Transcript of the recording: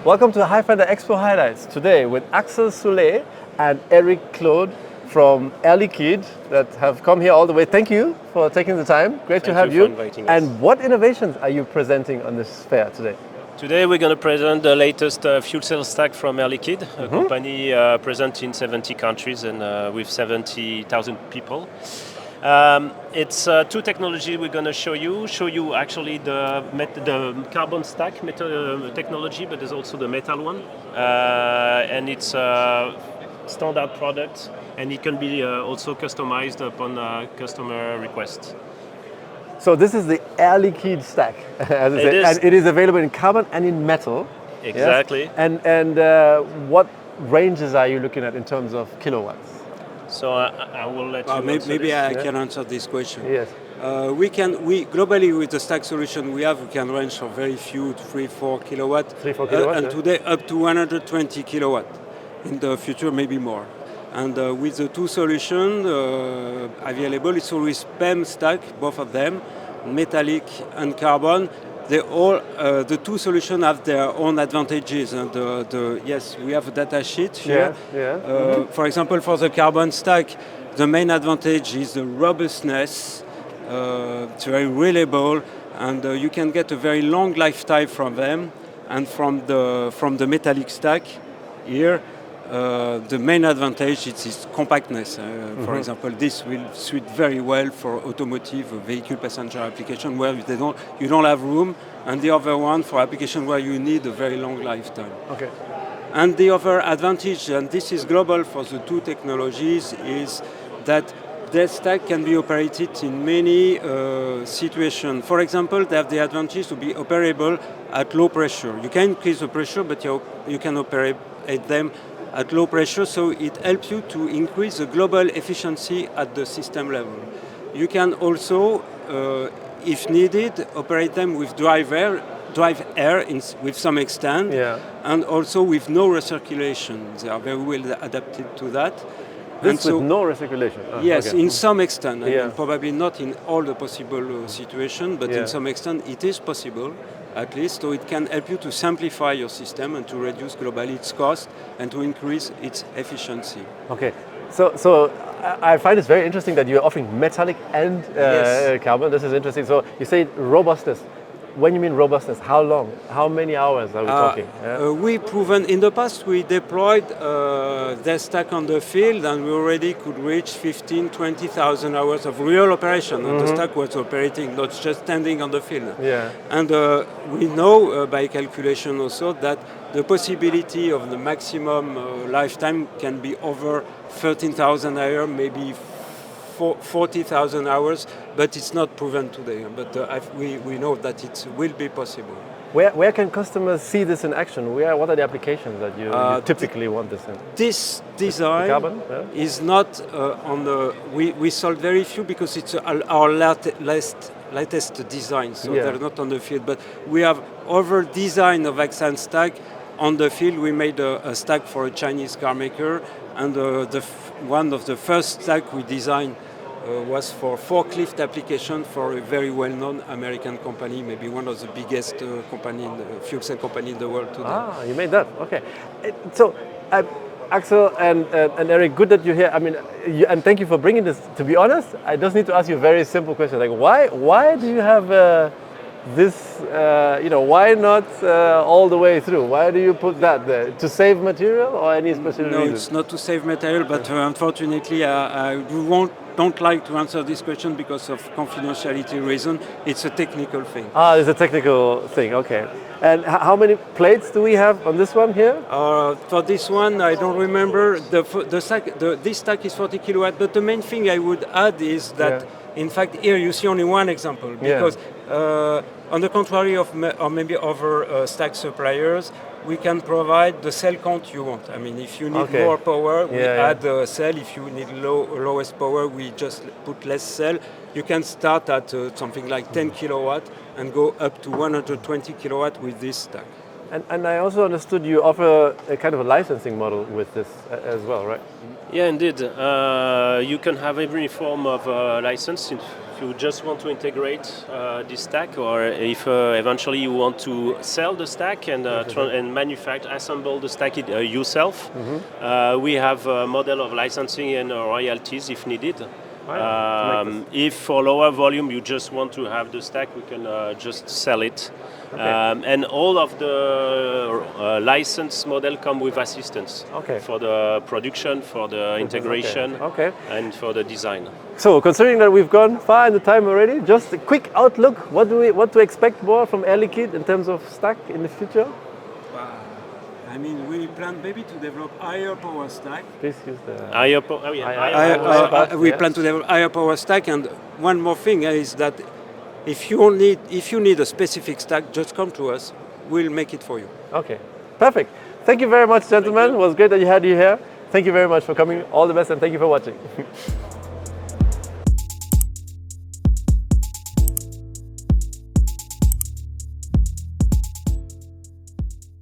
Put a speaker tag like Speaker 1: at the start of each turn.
Speaker 1: Welcome to Highfinder Expo Highlights today with Axel Soule and Eric Claude from Air Liquide that have come here all the way. Thank you for taking the time. Great to have you.
Speaker 2: Thank you for inviting us.
Speaker 1: And what innovations are you presenting on this fair today?
Speaker 2: Today we're going to present the latest fuel cell stack from Air Liquide, a company present in 70 countries and with 70,000 people. It's two technology we're going to show you actually the carbon stack technology, but there's also the metal one, and it's a standard product, and it can be also customized upon customer request.
Speaker 1: So this is the Air Liquide stack, as I said, and it is available in carbon and in metal.
Speaker 2: Exactly.
Speaker 1: Yes? And what ranges are you looking at in terms of kilowatts?
Speaker 2: So I will let you
Speaker 3: maybe I can answer this question.
Speaker 1: Yes.
Speaker 3: We globally with the stack solution we can range from very few, 3-4 kilowatt,
Speaker 1: 3-4 kilowatts,
Speaker 3: and today up to 120 kilowatt. In the future, maybe more. And with the two solutions available, it's always PEM stack, both of them, metallic and carbon. They all the two solutions have their own advantages, and yes, we have a data sheet here. For example, for the carbon stack, the main advantage is the robustness. It's very reliable, and you can get a very long lifetime from them. And from the metallic stack here, the main advantage is compactness. For example, this will suit very well for automotive vehicle passenger application where you don't have room, and the other one for application where you need a very long lifetime.
Speaker 1: Okay.
Speaker 3: And the other advantage, and this is global for the two technologies, is that their stack can be operated in many situations. For example, they have the advantage to be operable at low pressure. You can increase the pressure, but you can operate them at low pressure, so it helps you to increase the global efficiency at the system level. You can also, if needed, operate them with drive air with some extent, and also with no recirculation. They are very well adapted to that.
Speaker 1: This with no recirculation?
Speaker 3: Yes, okay. In some extent. I mean, probably not in all the possible situations, but in some extent it is possible, at least. So it can help you to simplify your system and to reduce globally its cost and to increase its efficiency.
Speaker 1: Okay, so I find it very interesting that you're offering metallic and carbon. This is interesting. So you say robustness. When you mean robustness, how long? How many hours are we talking?
Speaker 3: We proven in the past we deployed their stack on the field, and we already could reach 20,000 hours of real operation. And the stack was operating, not just standing on the field. And we know by calculation also that the possibility of the maximum lifetime can be over 13,000 hours, maybe 40,000 hours, but it's not proven today. But we know that it will be possible.
Speaker 1: Where can customers see this in action? What are the applications that you typically want this in?
Speaker 3: This design is not on the... We sold very few because it's our latest design, so they're not on the field. But we have other design of Axsan stack on the field. We made a stack for a Chinese car maker, and one of the first stack we designed was for forklift application for a very well-known American company, maybe one of the biggest fuel cell company in the world today.
Speaker 1: Ah, you made that, okay. So, Axel and Eric, good that you're here. I mean, and thank you for bringing this. To be honest, I just need to ask you a very simple question. Like, why do you have this, why not all the way through? Why do you put that there? To save material or any specific reason?
Speaker 3: No, it's not to save material, but unfortunately, I don't like to answer this question because of confidentiality reason. It's a technical thing.
Speaker 1: Ah, it's a technical thing, okay. And how many plates do we have on this one here?
Speaker 3: For this one, I don't remember. This stack is 40 kilowatt, but the main thing I would add is that, in fact, here you see only one example, because on the contrary of maybe other stack suppliers, we can provide the cell count you want. I mean, if you need more power, we add a cell. If you need lowest power, we just put less cell. You can start at something like 10 kilowatt and go up to 120 kilowatt with this stack.
Speaker 1: And I also understood you offer a kind of a licensing model with this as well, right?
Speaker 2: Yeah, indeed. You can have every form of license if you just want to integrate this stack, or if eventually you want to sell the stack and and manufacture, assemble the stack yourself, we have a model of licensing and royalties if needed. If for lower volume you just want to have the stack, we can just sell it. And all of the license model come with assistance for the production, for the integration, and for the design.
Speaker 1: So, considering that we've gone far in the time already, just a quick outlook. What to expect more from Air Liquide in terms of stack in the future?
Speaker 3: I mean, we plan maybe to develop higher power stack.
Speaker 1: Please use the
Speaker 2: Higher
Speaker 3: We plan to develop higher power stack, and one more thing is that if you need a specific stack, just come to us. We'll make it for you.
Speaker 1: Okay, perfect. Thank you very much, gentlemen. It was great that you had you here. Thank you very much for coming. All the best, and thank you for watching.